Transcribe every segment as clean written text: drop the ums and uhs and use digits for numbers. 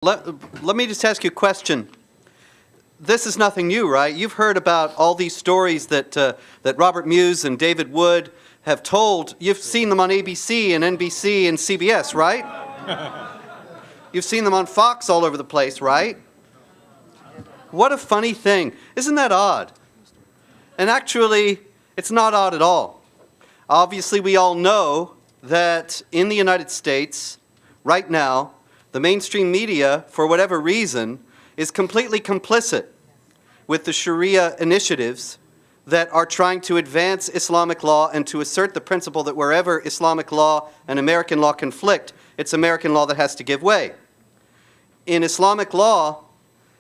Let me just ask you a question. This is nothing new, right? You've heard about all these stories that Robert Muse and David Wood have told. You've seen them on ABC and NBC and CBS, right? You've seen them on Fox all over the place, right? What a funny thing. Isn't that odd? And actually, it's not odd at all. Obviously, we all know that in the United States, right now, the mainstream media, for whatever reason, is completely complicit with the Sharia initiatives that are trying to advance Islamic law and to assert the principle that wherever Islamic law and American law conflict, it's American law that has to give way. In Islamic law,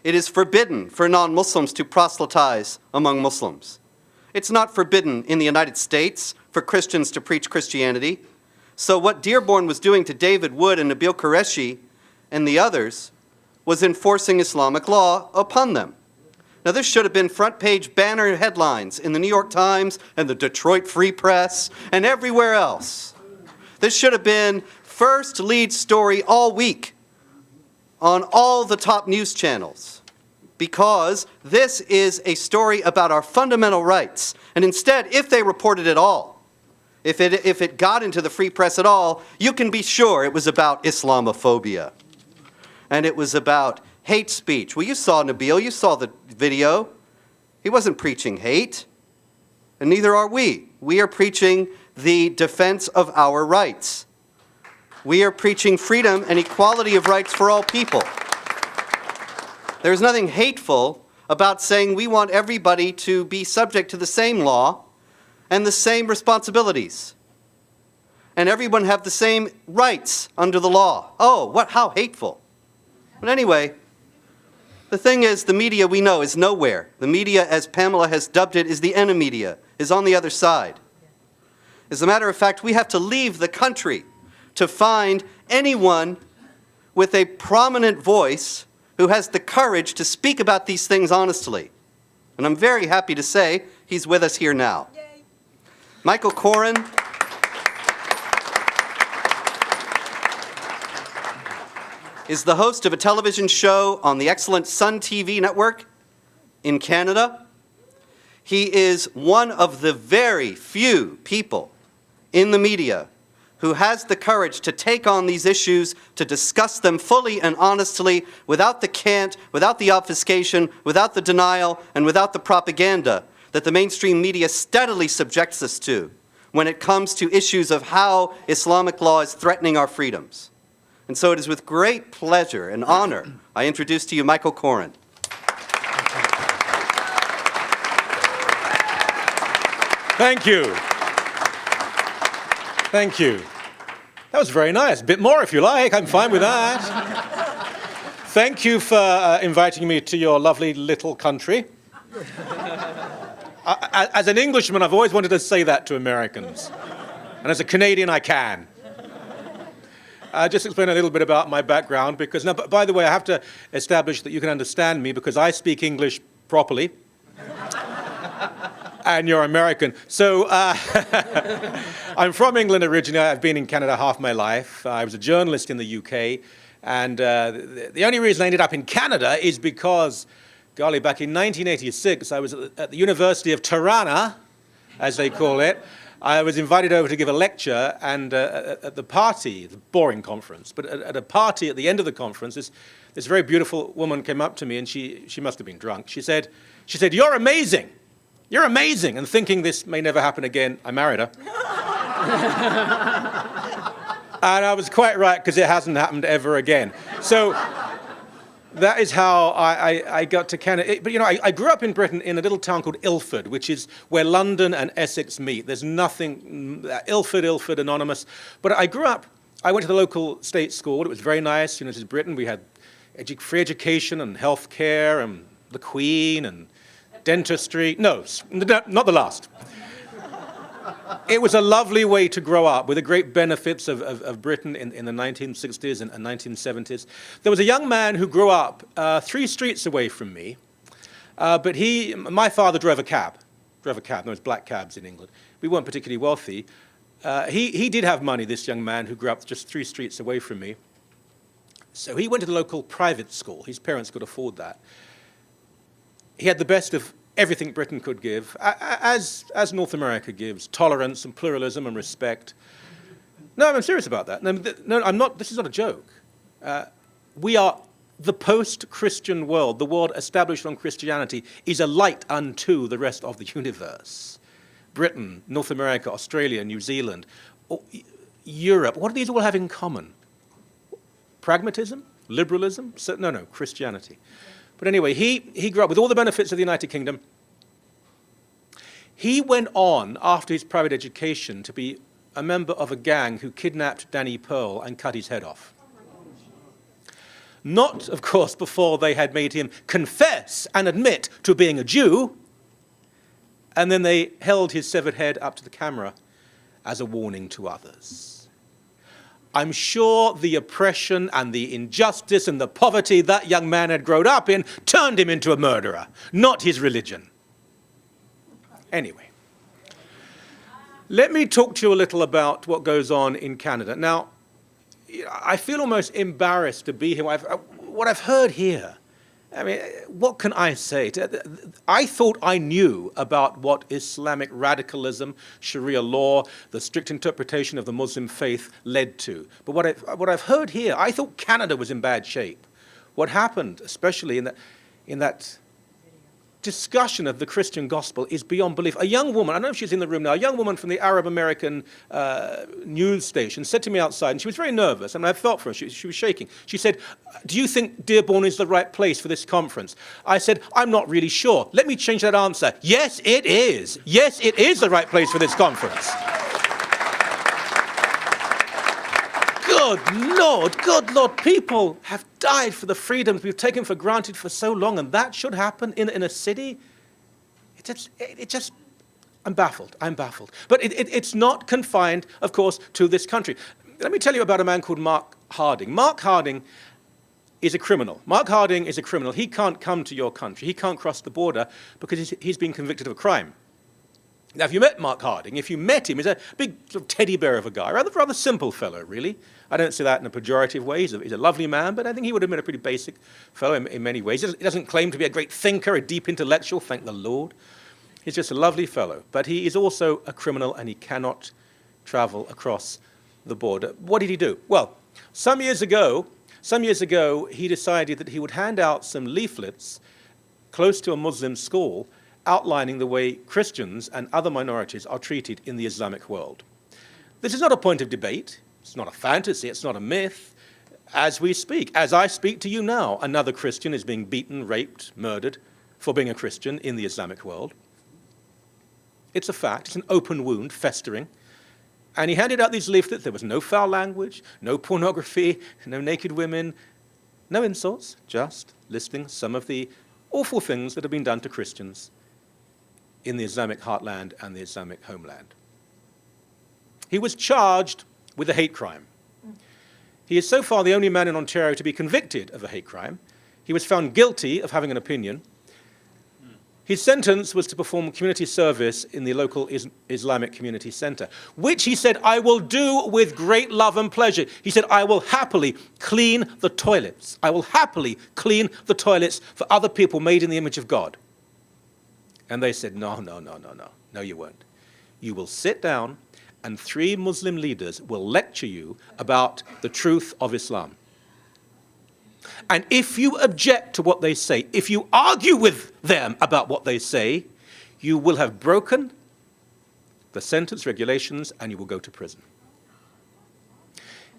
it is forbidden for non-Muslims to proselytize among Muslims. It's not forbidden in the United States for Christians to preach Christianity. So what Dearborn was doing to David Wood and Nabil Qureshi and the others was enforcing Islamic law upon them. Now this should have been front page banner headlines in the New York Times and the Detroit Free Press and everywhere else. This should have been first lead story all week on all the top news channels, because this is a story about our fundamental rights. And instead, if they reported it all, if it got into the free press at all, you can be sure it was about Islamophobia. And it was about hate speech. Well, you saw Nabil, you saw the video. He wasn't preaching hate, and neither are we. We are preaching the defense of our rights. We are preaching freedom and equality of rights for all people. There's nothing hateful about saying we want everybody to be subject to the same law and the same responsibilities. And everyone have the same rights under the law. Oh, how hateful. But anyway, the thing is, the media we know is nowhere. The media, as Pamela has dubbed it, is the enemy-media, is on the other side. As a matter of fact, we have to leave the country to find anyone with a prominent voice who has the courage to speak about these things honestly. And I'm very happy to say he's with us here now. Yay. Michael Coren is the host of a television show on the excellent Sun TV network in Canada. He is one of the very few people in the media who has the courage to take on these issues, to discuss them fully and honestly, without the cant, without the obfuscation, without the denial, and without the propaganda that the mainstream media steadily subjects us to when it comes to issues of how Islamic law is threatening our freedoms. And so it is with great pleasure and honor I introduce to you Michael Coren. Thank you. Thank you. That was very nice. A bit more if you like. I'm fine with that. Thank you for inviting me to your lovely little country. As an Englishman, I've always wanted to say that to Americans. And as a Canadian, I can. Just explain a little bit about my background, because now, by the way, I have to establish that you can understand me because I speak English properly. And you're American. So I'm from England originally. I've been in Canada half my life. I was a journalist in the UK. And the only reason I ended up in Canada is because, golly, back in 1986, I was at the University of Tirana, as they call it. I was invited over to give a lecture, and at the party, the boring conference, but at a party at the end of the conference, this very beautiful woman came up to me, and she must have been drunk. She said, "You're amazing. You're amazing." And thinking this may never happen again, I married her. And I was quite right, because it hasn't happened ever again. So that is how I got to Canada. But, you know, I grew up in Britain in a little town called Ilford, which is where London and Essex meet. There's nothing, Ilford, anonymous. But I went to the local state school. It was very nice. You know, this is Britain. We had free education and health care and the Queen and dentistry. No, not the last. It was a lovely way to grow up with the great benefits of Britain in the 1960s and 1970s. There was a young man who grew up 3 streets away from me, but my father drove a cab. There was black cabs in England. We weren't particularly wealthy. He did have money, this young man who grew up just 3 streets away from me. So he went to the local private school. His parents could afford that. He had the best of everything Britain could give, as North America gives, tolerance and pluralism and respect. No, I'm serious about that. No, I'm not. This is not a joke. We are the post-Christian world. The world established on Christianity is a light unto the rest of the universe. Britain, North America, Australia, New Zealand, Europe. What do these all have in common? Pragmatism? Liberalism? No, Christianity. But anyway, he grew up with all the benefits of the United Kingdom. He went on, after his private education, to be a member of a gang who kidnapped Danny Pearl and cut his head off. Not, of course, before they had made him confess and admit to being a Jew, and then they held his severed head up to the camera as a warning to others. I'm sure the oppression and the injustice and the poverty that young man had grown up in turned him into a murderer, not his religion. Anyway, let me talk to you a little about what goes on in Canada. Now, I feel almost embarrassed to be here. What I've heard here, I mean, what can I say? I thought I knew about what Islamic radicalism, Sharia law, the strict interpretation of the Muslim faith led to. But what I've heard here, I thought Canada was in bad shape. What happened, especially in that discussion of the Christian gospel, is beyond belief. A young woman, I don't know if she's in the room now, a young woman from the Arab American news station said to me outside, and she was very nervous, and I felt for her, she was shaking. She said, "Do you think Dearborn is the right place for this conference?" I said, "I'm not really sure. Let me change that answer. Yes, it is. Yes, it is the right place for this conference." Good Lord, people have died for the freedoms we've taken for granted for so long, and that should happen in a city? I'm baffled. But it's not confined, of course, to this country. Let me tell you about a man called Mark Harding. Mark Harding is a criminal. Mark Harding is a criminal. He can't come to your country. He can't cross the border because he's been convicted of a crime. Now, if you met Mark Harding, if you met him, he's a big sort of teddy bear of a guy, rather simple fellow, really. I don't say that in a pejorative way. He's a lovely man, but I think he would have been a pretty basic fellow in many ways. He doesn't claim to be a great thinker, a deep intellectual, thank the Lord. He's just a lovely fellow. But he is also a criminal, and he cannot travel across the border. What did he do? Well, some years ago, he decided that he would hand out some leaflets close to a Muslim school outlining the way Christians and other minorities are treated in the Islamic world. This is not a point of debate. It's not a fantasy. It's not a myth. As we speak, as I speak to you now, another Christian is being beaten, raped, murdered for being a Christian in the Islamic world. It's a fact. It's an open wound, festering. And he handed out these leaflets. There was no foul language, no pornography, no naked women, no insults, just listing some of the awful things that have been done to Christians in the Islamic heartland and the Islamic homeland. He was charged with a hate crime. He is so far the only man in Ontario to be convicted of a hate crime. He was found guilty of having an opinion. His sentence was to perform community service in the local Islamic community center, which he said, "I will do with great love and pleasure." He said, "I will happily clean the toilets. I will happily clean the toilets for other people made in the image of God." And they said, no, you won't. You will sit down and 3 Muslim leaders will lecture you about the truth of Islam. And if you object to what they say, if you argue with them about what they say, you will have broken the sentence regulations and you will go to prison.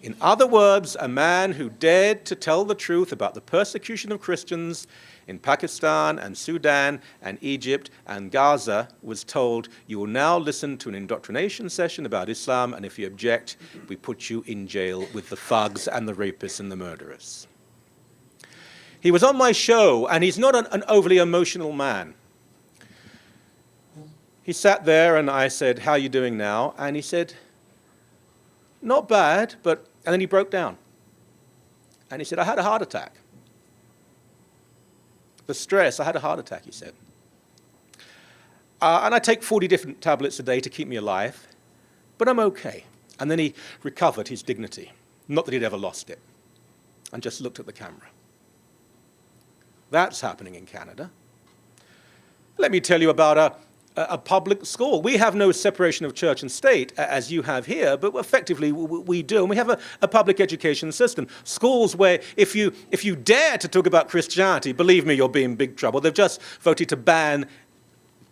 In other words, a man who dared to tell the truth about the persecution of Christians in Pakistan and Sudan and Egypt and Gaza was told, "You will now listen to an indoctrination session about Islam, and if you object, we put you in jail with the thugs and the rapists and the murderers." He was on my show, and he's not an overly emotional man. He sat there, and I said, "How are you doing now?" And he said, "Not bad, but..." And then he broke down. And he said, "I had a heart attack. The stress, I had a heart attack," he said. "And I take 40 different tablets a day to keep me alive, but I'm okay." And then he recovered his dignity. Not that he'd ever lost it. and just looked at the camera. That's happening in Canada. Let me tell you about a public school. We have no separation of church and state, as you have here, but effectively we do. And we have a public education system. Schools where if you dare to talk about Christianity, believe me, you'll be in big trouble. They've just voted to ban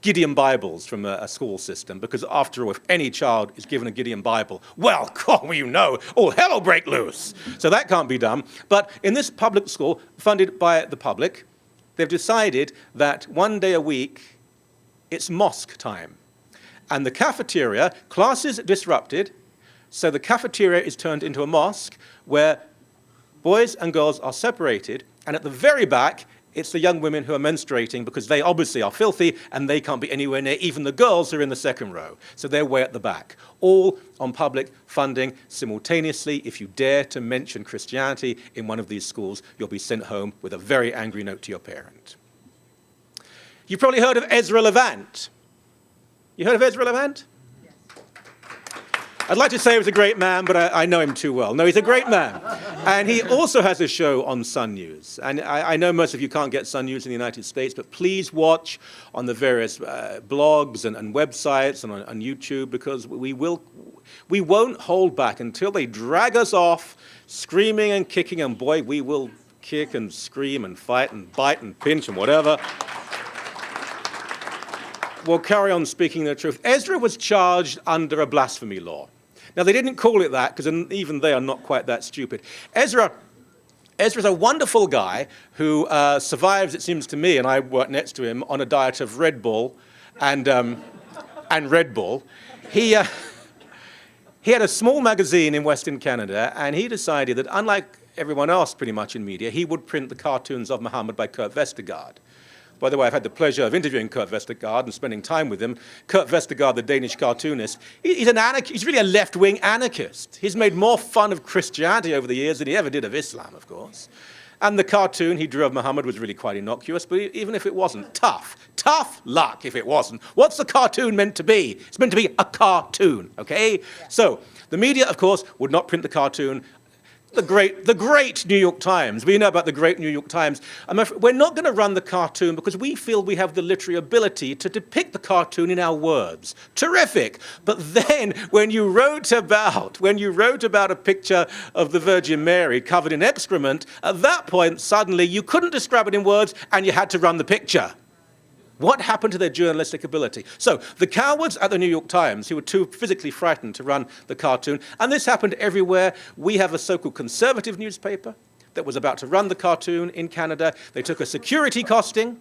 Gideon Bibles from a school system, because after all, if any child is given a Gideon Bible, well, you know, all hell will break loose. So that can't be done. But in this public school, funded by the public, they've decided that one day a week, it's mosque time. And the cafeteria, classes disrupted, so the cafeteria is turned into a mosque where boys and girls are separated, and at the very back, it's the young women who are menstruating because they obviously are filthy and they can't be anywhere near even the girls who are in the second row. So they're way at the back. All on public funding simultaneously. If you dare to mention Christianity in one of these schools, you'll be sent home with a very angry note to your parent. You've probably heard of Ezra Levant. You heard of Ezra Levant? Yes. I'd like to say he was a great man, but I know him too well. No, he's a great man. And he also has a show on Sun News. And I know most of you can't get Sun News in the United States, but please watch on the various blogs and websites and on YouTube, because we won't hold back until they drag us off, screaming and kicking, and boy, we will kick and scream and fight and bite and pinch and whatever. We'll carry on speaking the truth. Ezra was charged under a blasphemy law. Now, they didn't call it that, because even they are not quite that stupid. Ezra's a wonderful guy who survives, it seems to me, and I work next to him, on a diet of Red Bull and Red Bull. He had a small magazine in Western Canada, and he decided that, unlike everyone else pretty much in media, he would print the cartoons of Muhammad by Kurt Vestergaard. By the way, I've had the pleasure of interviewing Kurt Vestergaard and spending time with him. Kurt Vestergaard, the Danish cartoonist, he's an anarchist. He's really a left-wing anarchist. He's made more fun of Christianity over the years than he ever did of Islam, of course. And the cartoon he drew of Muhammad was really quite innocuous, but even if it wasn't, tough luck if it wasn't. What's the cartoon meant to be? It's meant to be a cartoon, okay? Yeah. So the media, of course, would not print the cartoon. The great New York Times. We know about the great New York Times. We're not going to run the cartoon because we feel we have the literary ability to depict the cartoon in our words. Terrific. But then when you wrote about a picture of the Virgin Mary covered in excrement, at that point, suddenly you couldn't describe it in words and you had to run the picture. What happened to their journalistic ability? So the cowards at the New York Times, who were too physically frightened to run the cartoon, and this happened everywhere. We have a so-called conservative newspaper that was about to run the cartoon in Canada. They took a security costing,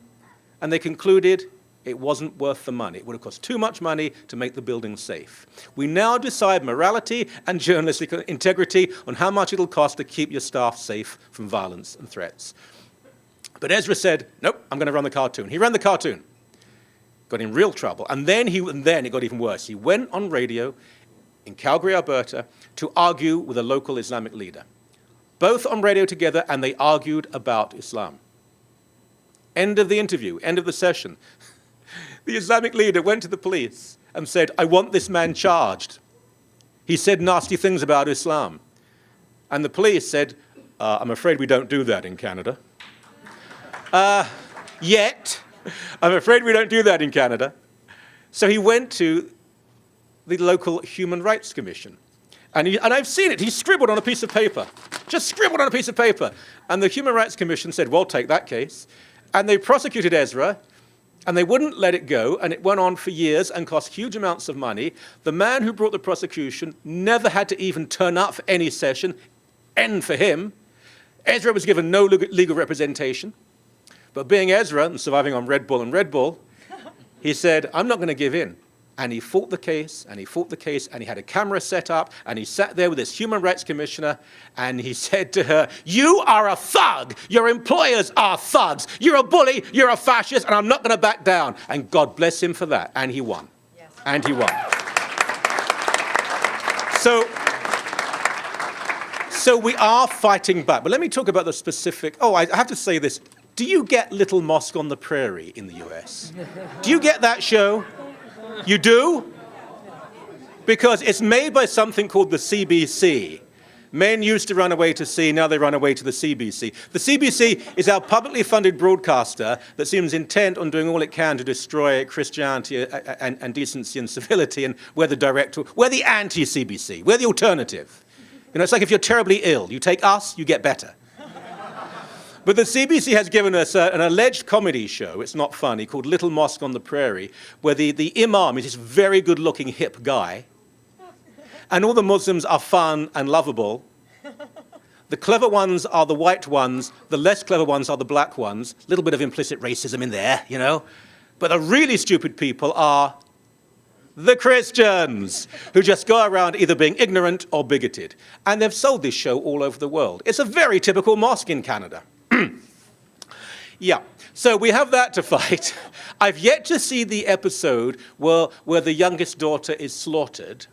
and they concluded it wasn't worth the money. It would have cost too much money to make the building safe. We now decide morality and journalistic integrity on how much it'll cost to keep your staff safe from violence and threats. But Ezra said, nope, I'm going to run the cartoon. He ran the cartoon. Got in real trouble. And then it got even worse. He went on radio in Calgary, Alberta, to argue with a local Islamic leader. Both on radio together, and they argued about Islam. End of the interview, end of the session. The Islamic leader went to the police and said, I want this man charged. He said nasty things about Islam. And the police said, I'm afraid we don't do that in Canada. Yet, I'm afraid we don't do that in Canada. So he went to the local Human Rights Commission. And I've seen it. He scribbled on a piece of paper. Just scribbled on a piece of paper. And the Human Rights Commission said, well, take that case. And they prosecuted Ezra, and they wouldn't let it go, and it went on for years and cost huge amounts of money. The man who brought the prosecution never had to even turn up for any session. End for him. Ezra was given no legal representation. But being Ezra and surviving on Red Bull, he said, I'm not going to give in. And he fought the case, and he fought the case, and he had a camera set up, and he sat there with his human rights commissioner, and he said to her, you are a thug. Your employers are thugs. You're a bully, you're a fascist, and I'm not going to back down. And God bless him for that. And he won. Yes. And he won. So we are fighting back. But let me talk about the specific... Oh, I have to say this. Do you get Little Mosque on the Prairie in the US? Do you get that show? You do? Because it's made by something called the CBC. Men used to run away to sea, now they run away to the CBC. The CBC is our publicly funded broadcaster that seems intent on doing all it can to destroy Christianity and decency and civility, and we're the anti-CBC, we're the alternative. You know, it's like if you're terribly ill, you take us, you get better. But the CBC has given us an alleged comedy show, it's not funny, called Little Mosque on the Prairie, where the imam is this very good-looking hip guy, and all the Muslims are fun and lovable. The clever ones are the white ones, the less clever ones are the black ones. A little bit of implicit racism in there, you know. But the really stupid people are the Christians, who just go around either being ignorant or bigoted. And they've sold this show all over the world. It's a very typical mosque in Canada. Yeah, so we have that to fight. I've yet to see the episode where the youngest daughter is slaughtered,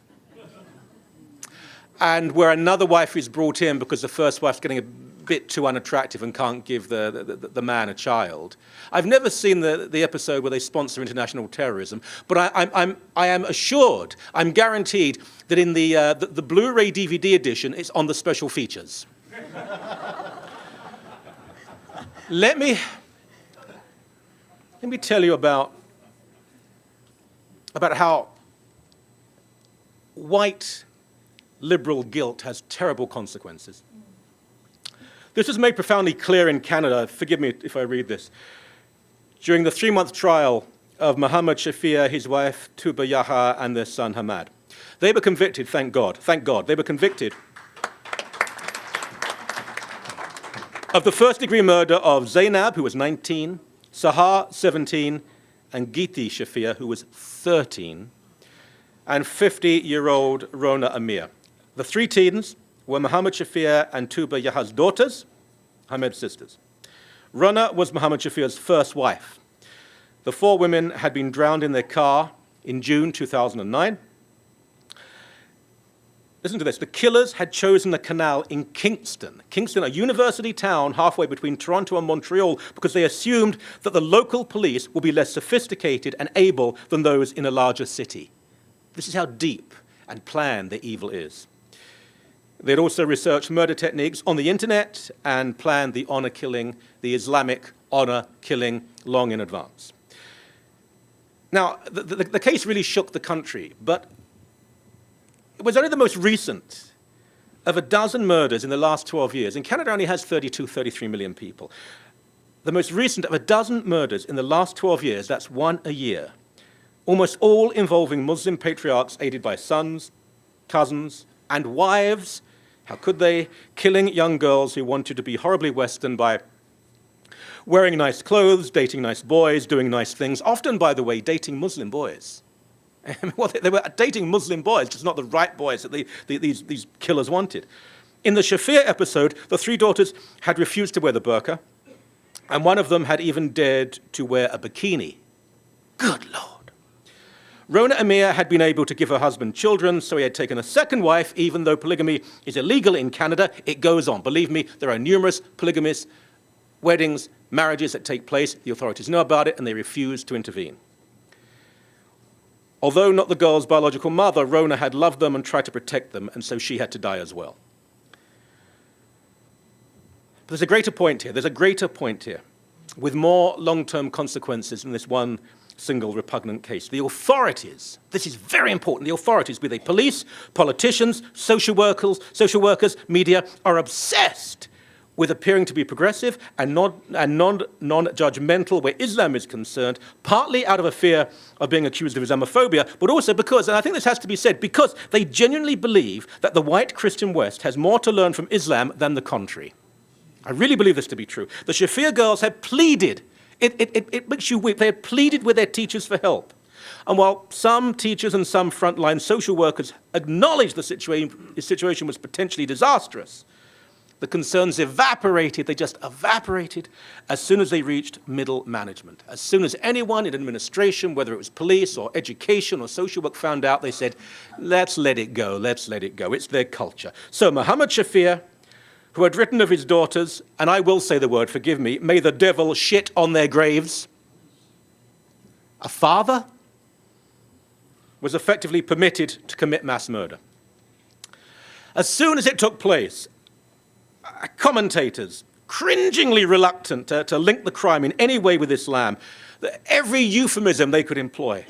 and where another wife is brought in because the first wife's getting a bit too unattractive and can't give the man a child. I've never seen the episode where they sponsor international terrorism, but I am assured, I'm guaranteed, that in the Blu-ray DVD edition, it's on the special features. Let me tell you about how white liberal guilt has terrible consequences. This was made profoundly clear in Canada, forgive me if I read this, during the 3-month trial of Muhammad Shafia, his wife Tuba Yaha, and their son Hamad. They were convicted, thank God, they were convicted of the first-degree murder of Zainab, who was 19, Sahar, 17, and Geeti Shafia, who was 13, and 50-year-old Rona Amir. The 3 teens were Muhammad Shafia and Tuba Yaha's daughters, Hamed's sisters. Rona was Muhammad Shafia's first wife. The 4 women had been drowned in their car in June 2009. Listen to this. The killers had chosen a canal in Kingston, a university town halfway between Toronto and Montreal, because they assumed that the local police would be less sophisticated and able than those in a larger city. This is how deep and planned the evil is. They had also researched murder techniques on the internet and planned the honor killing, the Islamic honor killing, long in advance. Now, the case really shook the country, but it was only the most recent of a dozen murders in the last 12 years. And Canada only has 33 million people. The most recent of a dozen murders in the last 12 years, that's 1 a year, almost all involving Muslim patriarchs aided by sons, cousins, and wives. How could they? Killing young girls who wanted to be horribly Western by wearing nice clothes, dating nice boys, doing nice things, often, by the way, dating Muslim boys. Well, they were dating Muslim boys, just not the right boys that these killers wanted. In the Shafir episode, the 3 daughters had refused to wear the burqa, and one of them had even dared to wear a bikini. Good Lord. Rona Amir had been able to give her husband children, so he had taken a second wife, even though polygamy is illegal in Canada. It goes on. Believe me, there are numerous polygamous weddings, marriages that take place. The authorities know about it, and they refuse to intervene. Although not the girl's biological mother, Rona had loved them and tried to protect them, and so she had to die as well. But there's a greater point here. There's a greater point here, with more long-term consequences than this one single repugnant case. The authorities, this is very important, the authorities, be they police, politicians, social workers, media, are obsessed with appearing to be progressive and non-judgmental where Islam is concerned, partly out of a fear of being accused of Islamophobia, but also because, and I think this has to be said, because they genuinely believe that the white Christian West has more to learn from Islam than the contrary. I really believe this to be true. The Shafir girls had pleaded, it makes you weep, they had pleaded with their teachers for help. And while some teachers and some frontline social workers acknowledged the situation was potentially disastrous, the concerns evaporated, they just evaporated as soon as they reached middle management. As soon as anyone in administration, whether it was police or education or social work, found out, they said, let's let it go, let's let it go. It's their culture. So Muhammad Shafir, who had written of his daughters, and I will say the word, forgive me, may the devil shit on their graves, a father, was effectively permitted to commit mass murder. As soon as it took place, commentators, cringingly reluctant to link the crime in any way with Islam, every euphemism they could employ.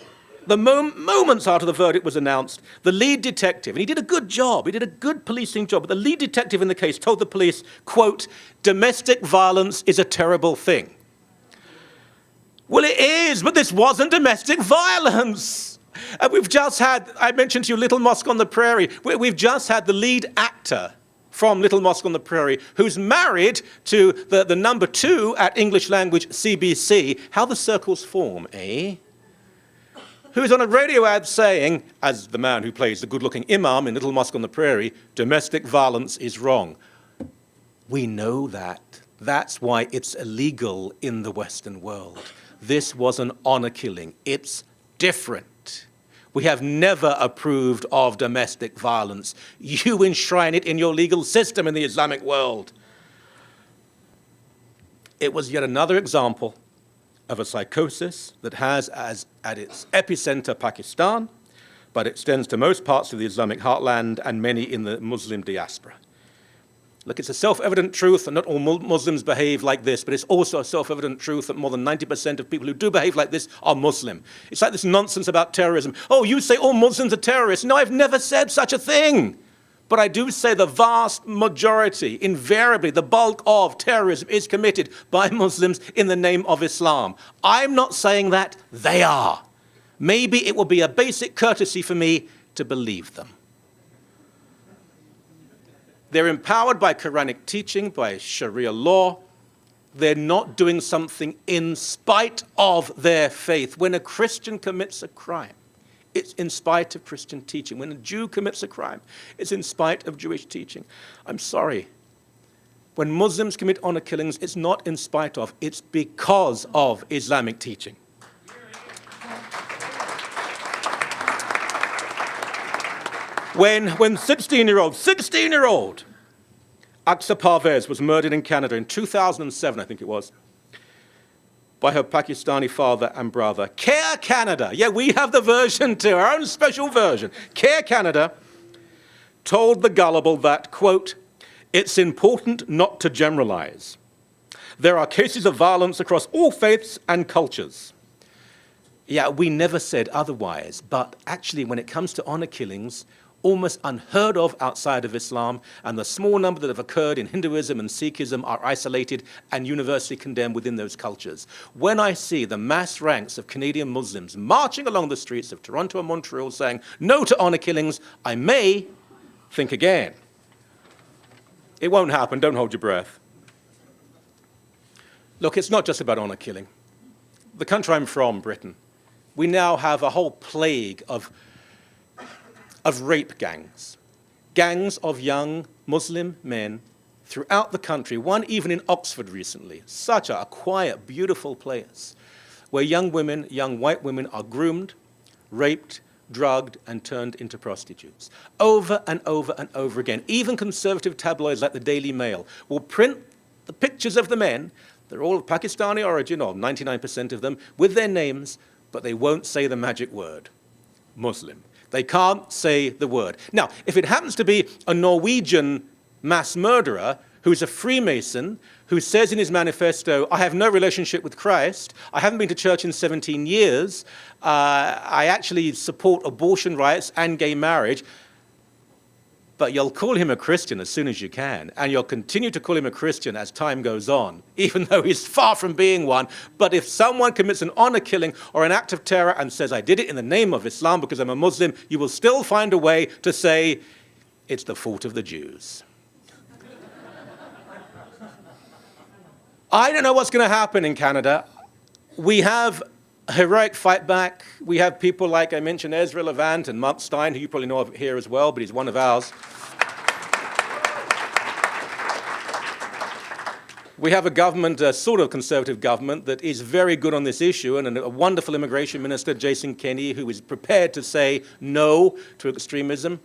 The moments after the verdict was announced, the lead detective, and he did a good job, he did a good policing job, but the lead detective in the case told the police, quote, "Domestic violence is a terrible thing." Well, it is, but this wasn't domestic violence. And we've just had, I mentioned to you, Little Mosque on the Prairie. We've just had the lead actor from Little Mosque on the Prairie, who's married to the number 2 at English language CBC. How the circles form, eh? Who's on a radio ad saying, as the man who plays the good-looking imam in Little Mosque on the Prairie, domestic violence is wrong. We know that. That's why it's illegal in the Western world. This was an honor killing. It's different. We have never approved of domestic violence. You enshrine it in your legal system in the Islamic world. It was yet another example of a psychosis that has as at its epicenter Pakistan, but extends to most parts of the Islamic heartland and many in the Muslim diaspora. Look, it's a self-evident truth that not all Muslims behave like this, but it's also a self-evident truth that more than 90% of people who do behave like this are Muslim. It's like this nonsense about terrorism. Oh, you say all Muslims are terrorists. No, I've never said such a thing. But I do say the vast majority, invariably, the bulk of terrorism is committed by Muslims in the name of Islam. I'm not saying that, they are. Maybe it will be a basic courtesy for me to believe them. They're empowered by Quranic teaching, by Sharia law. They're not doing something in spite of their faith. When a Christian commits a crime, it's in spite of Christian teaching. When a Jew commits a crime, it's in spite of Jewish teaching. I'm sorry. When Muslims commit honor killings, it's not in spite of, it's because of Islamic teaching. When 16-year-old Aqsa Parvez was murdered in Canada in 2007, I think it was, by her Pakistani father and brother. Care Canada, yeah, we have the version too, our own special version. Care Canada told the gullible that, quote, "It's important not to generalize. There are cases of violence across all faiths and cultures." Yeah, we never said otherwise, but actually when it comes to honor killings, almost unheard of outside of Islam, and the small number that have occurred in Hinduism and Sikhism are isolated and universally condemned within those cultures. When I see the mass ranks of Canadian Muslims marching along the streets of Toronto and Montreal saying no to honor killings, I may think again. It won't happen, don't hold your breath. Look, it's not just about honor killing. The country I'm from, Britain, we now have a whole plague of rape gangs. Gangs of young Muslim men throughout the country, one even in Oxford recently, such a quiet, beautiful place, where young women, young white women are groomed, raped, drugged, and turned into prostitutes. Over and over and over again. Even conservative tabloids like the Daily Mail will print the pictures of the men, they're all of Pakistani origin, or 99% of them, with their names, but they won't say the magic word, Muslim. They can't say the word. Now, if it happens to be a Norwegian mass murderer who's a Freemason, who says in his manifesto, I have no relationship with Christ, I haven't been to church in 17 years, I actually support abortion rights and gay marriage, but you'll call him a Christian as soon as you can, and you'll continue to call him a Christian as time goes on, even though he's far from being one. But if someone commits an honor killing or an act of terror and says, I did it in the name of Islam because I'm a Muslim, you will still find a way to say, it's the fault of the Jews. I don't know what's going to happen in Canada. We have a heroic fight back. We have people like I mentioned, Ezra Levant and Mark Stein, who you probably know of here as well, but he's one of ours. We have a government, a sort of conservative government, that is very good on this issue, and a wonderful immigration minister, Jason Kenney, who is prepared to say no to extremism.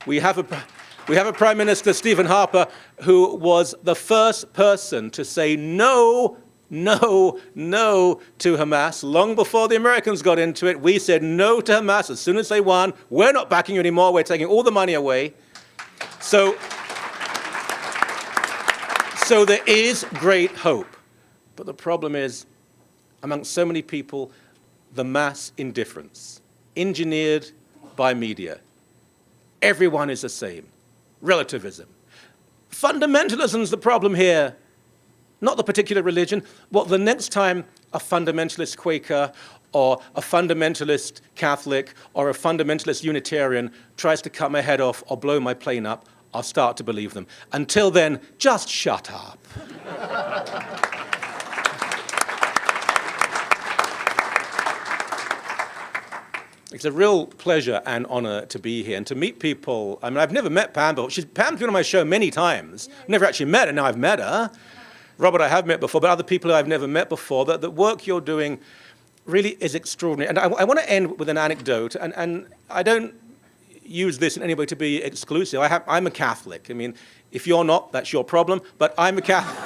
We have a Prime Minister, Stephen Harper, who was the first person to say no to Hamas. Long before the Americans got into it, we said no to Hamas as soon as they won. We're not backing you anymore. We're taking all the money away. So there is great hope. But the problem is, amongst so many people, the mass indifference, engineered by media. Everyone is the same. Relativism. Fundamentalism's the problem here, not the particular religion. Well, the next time a fundamentalist Quaker or a fundamentalist Catholic or a fundamentalist Unitarian tries to cut my head off or blow my plane up, I'll start to believe them. Until then, just shut up. It's a real pleasure and honor to be here and to meet people. I mean, I've never met Pam before. Pam's been on my show many times. Never actually met her, now I've met her. Robert I have met before, but other people I've never met before. The work you're doing really is extraordinary. And I want to end with an anecdote, and I don't use this in any way to be exclusive. I'm a Catholic. I mean, if you're not, that's your problem, but I'm a Catholic.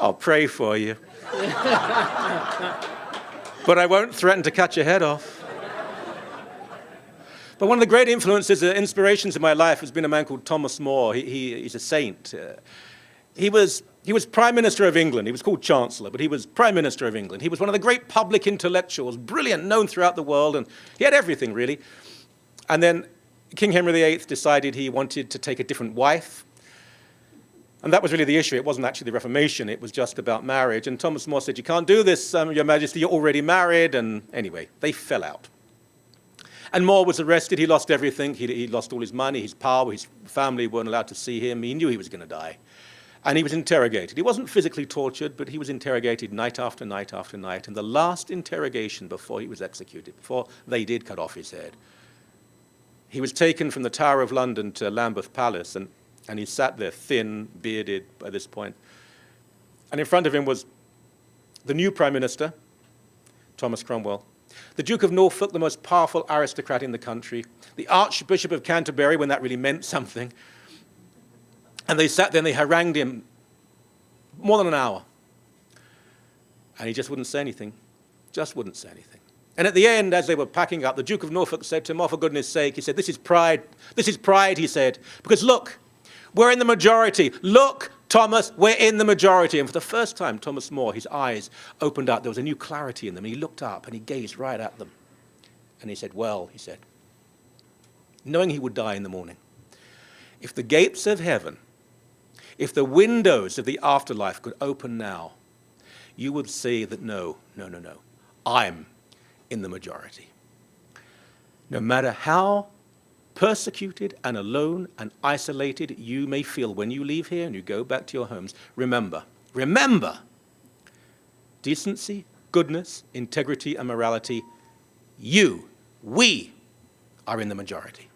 I'll pray for you. But I won't threaten to cut your head off. But one of the great influences, inspirations in my life has been a man called Thomas More. He's a saint. He was Prime Minister of England. He was called Chancellor, but he was Prime Minister of England. He was one of the great public intellectuals, brilliant, known throughout the world, and he had everything, really. And then King Henry VIII decided he wanted to take a different wife. And that was really the issue. It wasn't actually the Reformation. It was just about marriage. And Thomas More said, you can't do this, Your Majesty, you're already married. And anyway, they fell out. And More was arrested. He lost everything. He lost all his money, his power. His family weren't allowed to see him. He knew he was going to die. And he was interrogated. He wasn't physically tortured, but he was interrogated night after night after night. And the last interrogation before he was executed, before they did cut off his head, he was taken from the Tower of London to Lambeth Palace, and he sat there, thin, bearded by this point. And in front of him was the new Prime Minister, Thomas Cromwell, the Duke of Norfolk, the most powerful aristocrat in the country, the Archbishop of Canterbury, when that really meant something. And they sat there and they harangued him more than an hour. And he just wouldn't say anything, just wouldn't say anything. And at the end, as they were packing up, the Duke of Norfolk said to him, oh, for goodness sake, he said, this is pride, he said, because look, we're in the majority. Look, Thomas, we're in the majority. And for the first time, Thomas More, his eyes opened up. There was a new clarity in them. And he looked up and he gazed right at them. And he said, well, he said, knowing he would die in the morning, if the gates of heaven, if the windows of the afterlife could open now, you would see that no, I'm in the majority. No matter how persecuted and alone and isolated you may feel when you leave here and you go back to your homes, remember, decency, goodness, integrity, and morality, we are in the majority.